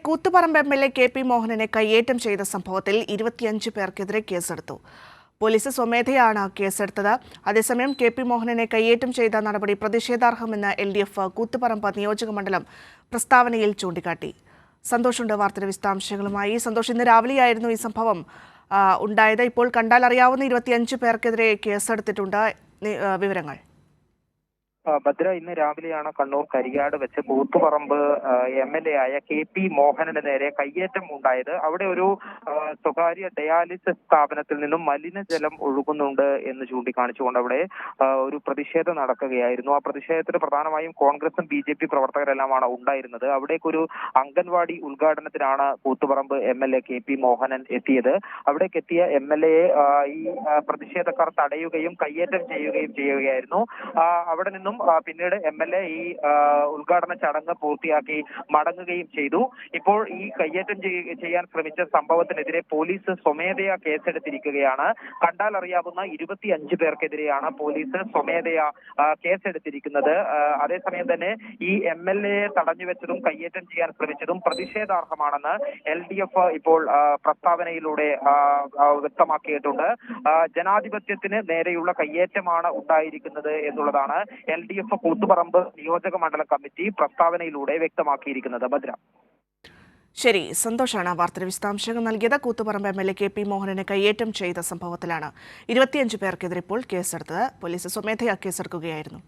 Koothuparamba MLA. K P. മോഹനനെ കയ്യേറ്റം ചെയ്ത സംഭവത്തിൽ 25 പേർക്കെതിരെ കേസെടുത്തു. പോലീസ് സ്വമേധയാണ് കേസെടുത്തത്. അതേസമയം കെ.പി. മോഹനനെ കയ്യേറ്റം ചെയ്ത നടപടി പ്രതിഷേധാർഹമെന്ന് എൽ.ഡി.എഫ് കൂത്തുപറമ്പ് നിയോജകമണ്ഡലം പ്രസ്താവനയിൽ ചൂണ്ടിക്കാട്ടി. സന്തോഷുണ്ട് വാർത്തയുടെ വിശദാംശങ്ങളുമായി. സന്തോഷ്, ഇന്ന് രാവിലെയായിരുന്നു ഈ സംഭവം ഉണ്ടായത്. ഇപ്പോൾ കണ്ടാൽ അറിയാവുന്ന 25 പേർക്കെതിരെ കേസെടുത്തിട്ടുണ്ട്. വിവരങ്ങൾ. ഭദ്ര, ഇന്ന് രാവിലെയാണ് കണ്ണൂർ കരിയാട് വെച്ച് കൂത്തുപറമ്പ് എം.എൽ.എ. ആയ കെ.പി. മോഹനന് നേരെ കയ്യേറ്റം ഉണ്ടായത്. അവിടെ ഒരു സ്വകാര്യ ഡയാലിസിസ് സ്ഥാപനത്തിൽ നിന്നും മലിനജലം ഒഴുകുന്നുണ്ട് എന്ന് ചൂണ്ടിക്കാണിച്ചുകൊണ്ട് അവിടെ ഒരു പ്രതിഷേധം നടക്കുകയായിരുന്നു. ആ പ്രതിഷേധത്തിന് പ്രധാനമായും കോൺഗ്രസും BJP പ്രവർത്തകരെല്ലാമാണ് ഉണ്ടായിരുന്നത്. അവിടേക്കൊരു അംഗൻവാടി ഉദ്ഘാടനത്തിനാണ് കൂത്തുപറമ്പ് എം.എൽ.എ. കെ.പി. മോഹനൻ എത്തിയത്. അവിടേക്ക് എത്തിയ എം.എൽ.എയെ ഈ പ്രതിഷേധക്കാർ തടയുകയും കയ്യേറ്റം ചെയ്യുകയായിരുന്നു. അവിടെ നിന്നും പിന്നീട് എം.എൽ.എ. ഈ ഉദ്ഘാടന ചടങ്ങ് പൂർത്തിയാക്കി മടങ്ങുകയും ചെയ്തു. ഇപ്പോൾ ഈ കയ്യേറ്റം ചെയ്യാൻ ശ്രമിച്ച സംഭവത്തിനെതിരെ പോലീസ് സ്വമേധയാ കേസെടുത്തിരിക്കുകയാണ്. കണ്ടാൽ അറിയാവുന്ന 25 പേർക്കെതിരെയാണ് പോലീസ് സ്വമേധയാ കേസെടുത്തിരിക്കുന്നത്. അതേസമയം തന്നെ ഈ എം.എൽ.എയെ തടഞ്ഞുവെച്ചതും കയ്യേറ്റം ചെയ്യാൻ ശ്രമിച്ചതും പ്രതിഷേധാർഹമാണെന്ന് LDF ഇപ്പോൾ പ്രസ്താവനയിലൂടെ വ്യക്തമാക്കിയിട്ടുണ്ട്. ജനാധിപത്യത്തിന് നേരെയുള്ള കയ്യേറ്റമാണ് ഉണ്ടായിരിക്കുന്നത് എന്നുള്ളതാണ് LDF കൂത്തുപറമ്പ് നിയോജക മണ്ഡലം കമ്മിറ്റി പ്രസ്താവനയിലൂടെ വ്യക്തമാക്കിയിരിക്കുന്നത്. ഭദ്ര. ശരി, സന്തോഷാണ് വാർത്തയുടെ വിശദാംശങ്ങൾ നൽകിയത്. കൂത്തുപറമ്പ് എം.എൽ.എ. കെ.പി. മോഹനനെ കയ്യേറ്റം ചെയ്ത സംഭവത്തിലാണ് 25 പേർക്കെതിരെ ഇപ്പോൾ കേസെടുത്തത്. പോലീസ് സ്വമേധയാ കേസെടുക്കുകയായിരുന്നു.